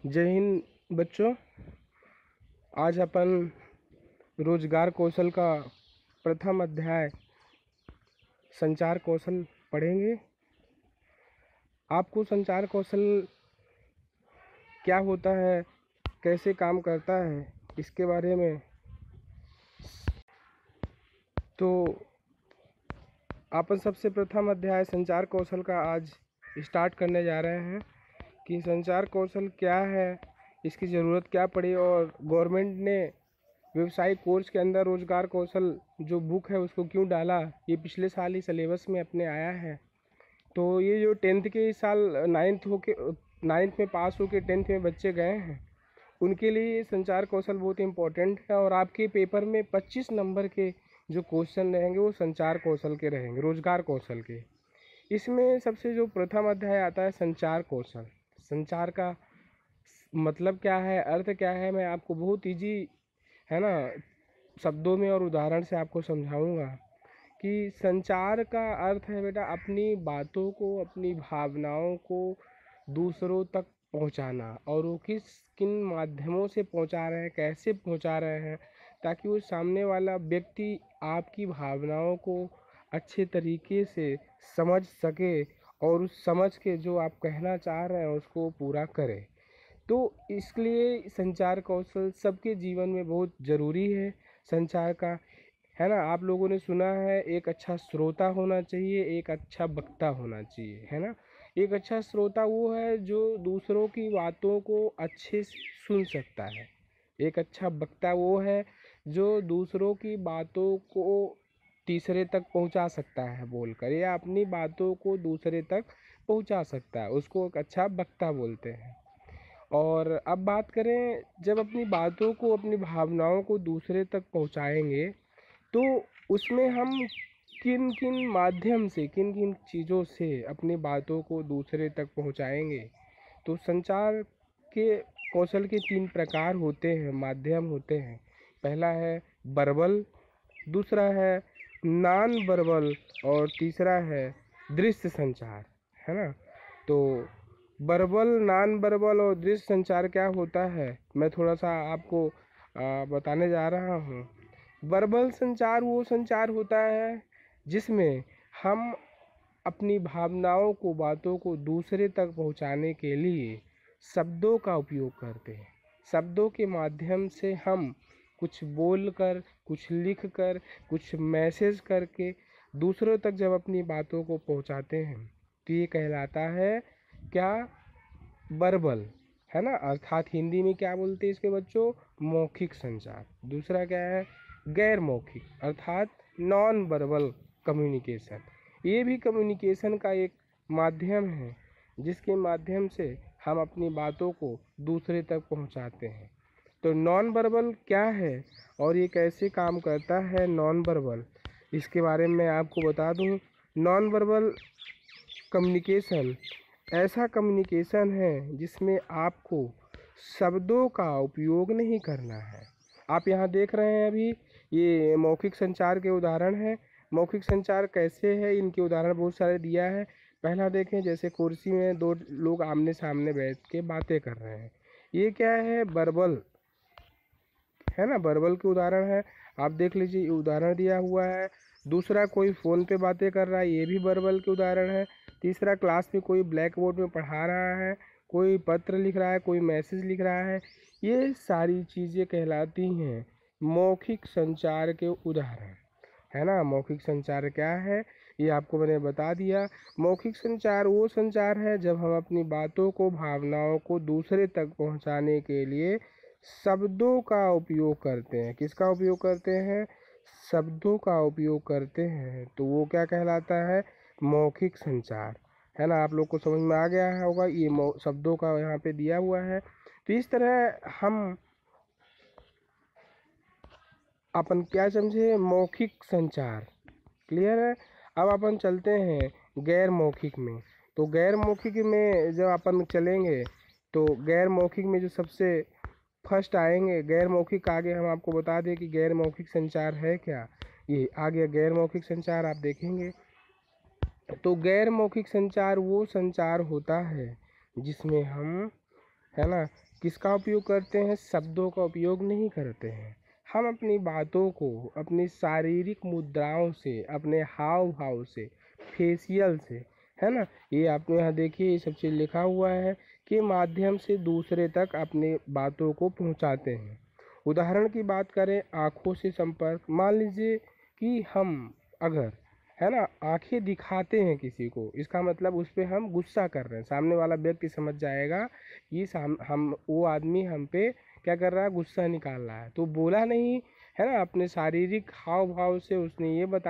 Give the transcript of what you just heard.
जय हिंद बच्चों। आज अपन रोजगार कौशल का प्रथम अध्याय संचार कौशल पढ़ेंगे। आपको संचार कौशल क्या होता है, कैसे काम करता है, इसके बारे में तो अपन सबसे प्रथम अध्याय संचार कौशल का आज स्टार्ट करने जा रहे हैं कि संचार कौशल क्या है, इसकी ज़रूरत क्या पड़ी और गवर्नमेंट ने व्यावसायिक कोर्स के अंदर रोजगार कौशल जो बुक है उसको क्यों डाला। ये पिछले साल ही सिलेबस में अपने आया है। तो ये जो 10th के इस साल नाइन्थ में पास होके 10th में बच्चे गए हैं, उनके लिए संचार कौशल बहुत इम्पोर्टेंट है। और आपके पेपर में 25 नंबर के जो क्वेश्चन रहेंगे वो संचार कौशल के रहेंगे, रोजगार कौशल के। इसमें सबसे जो प्रथम अध्याय आता है संचार कौशल। संचार का मतलब क्या है, अर्थ क्या है, मैं आपको बहुत ईजी है ना शब्दों में और उदाहरण से आपको समझाऊंगा कि संचार का अर्थ है बेटा अपनी बातों को, अपनी भावनाओं को दूसरों तक पहुंचाना। और वो किन माध्यमों से पहुंचा रहे हैं, कैसे पहुंचा रहे हैं, ताकि वो सामने वाला व्यक्ति आपकी भावनाओं को अच्छे तरीके से समझ सके और उस समझ के जो आप कहना चाह रहे हैं उसको पूरा करे। तो इसलिए संचार कौशल सबके जीवन में बहुत ज़रूरी है। संचार का है ना, आप लोगों ने सुना है एक अच्छा श्रोता होना चाहिए, एक अच्छा वक्ता होना चाहिए, है ना। एक अच्छा श्रोता वो है जो दूसरों की बातों को अच्छे से सुन सकता है। एक अच्छा वक्ता वो है जो दूसरों की बातों को तीसरे तक पहुंचा सकता है बोलकर, या अपनी बातों को दूसरे तक पहुंचा सकता है, उसको एक अच्छा वक्ता बोलते हैं। और अब बात करें, जब अपनी बातों को, अपनी भावनाओं को दूसरे तक पहुंचाएंगे तो उसमें हम किन किन माध्यम से, किन किन चीज़ों से अपनी बातों को दूसरे तक पहुंचाएंगे। तो संचार के कौशल के 3 प्रकार होते हैं, माध्यम होते हैं। पहला है वर्बल, दूसरा है नॉन वर्बल और तीसरा है दृश्य संचार, है ना। तो वर्बल, नॉन वर्बल और दृश्य संचार क्या होता है, मैं थोड़ा सा आपको बताने जा रहा हूँ। वर्बल संचार वो संचार होता है जिसमें हम अपनी भावनाओं को, बातों को दूसरे तक पहुंचाने के लिए शब्दों का उपयोग करते हैं। शब्दों के माध्यम से हम कुछ बोलकर, कुछ लिखकर, कुछ मैसेज करके दूसरों तक जब अपनी बातों को पहुंचाते हैं तो ये कहलाता है क्या, वर्बल, है ना। अर्थात हिंदी में क्या बोलते हैं इसके बच्चों, मौखिक संचार। दूसरा क्या है, गैर मौखिक, अर्थात नॉन वर्बल कम्युनिकेशन। ये भी कम्युनिकेशन का एक माध्यम है जिसके माध्यम से हम अपनी बातों को दूसरे तक पहुंचाते हैं। तो नॉन वर्बल क्या है और ये कैसे काम करता है नॉन वर्बल, इसके बारे में मैं आपको बता दूं। नॉन वर्बल कम्युनिकेशन ऐसा कम्युनिकेशन है जिसमें आपको शब्दों का उपयोग नहीं करना है। आप यहाँ देख रहे हैं अभी ये मौखिक संचार के उदाहरण हैं। मौखिक संचार कैसे है, इनके उदाहरण बहुत सारे दिया है। पहला देखें, जैसे कुर्सी में 2 लोग आमने सामने बैठ के बातें कर रहे हैं, ये क्या है, वर्बल, है ना, वर्बल के उदाहरण है। आप देख लीजिए ये उदाहरण दिया हुआ है। दूसरा, कोई फ़ोन पे बातें कर रहा है, ये भी वर्बल के उदाहरण है। तीसरा, क्लास में कोई ब्लैक बोर्ड में पढ़ा रहा है, कोई पत्र लिख रहा है, कोई मैसेज लिख रहा है, ये सारी चीज़ें कहलाती हैं मौखिक संचार के उदाहरण, है ना। मौखिक संचार क्या है ये आपको मैंने बता दिया। मौखिक संचार वो संचार है जब हम अपनी बातों को, भावनाओं को दूसरे तक पहुंचाने के लिए शब्दों का उपयोग करते हैं। किसका उपयोग करते हैं, शब्दों का उपयोग करते हैं। तो वो क्या कहलाता है, मौखिक संचार, है ना। आप लोग को समझ में आ गया होगा, ये शब्दों का यहाँ पे दिया हुआ है। तो इस तरह हम अपन क्या समझे, मौखिक संचार, क्लियर है। अब अपन चलते हैं गैर मौखिक में। तो गैर मौखिक में जब अपन चलेंगे तो गैर मौखिक में जो सबसे फर्स्ट आएंगे, गैर मौखिक, आगे हम आपको बता दें कि गैर मौखिक संचार है क्या। ये आ गया गैर मौखिक संचार, आप देखेंगे। तो गैर मौखिक संचार वो संचार होता है जिसमें हम, है ना, किसका उपयोग करते हैं? शब्दों का उपयोग नहीं करते हैं। हम अपनी बातों को अपनी शारीरिक मुद्राओं से, अपने हाव भाव से, फेशियल से, है ना, ये आप यहाँ देखिए, ये सब चीज़ लिखा हुआ है, के माध्यम से दूसरे तक अपने बातों को पहुँचाते हैं। उदाहरण की बात करें, आँखों से संपर्क। मान लीजिए कि हम अगर, है ना, आंखें दिखाते हैं किसी को, इसका मतलब उस पर हम गुस्सा कर रहे हैं। सामने वाला व्यक्ति समझ जाएगा कि हम वो आदमी हम पे क्या कर रहा है, गुस्सा निकाल रहा है। तो बोला नहीं, है ना, अपने शारीरिक हाव भाव से उसने ये बता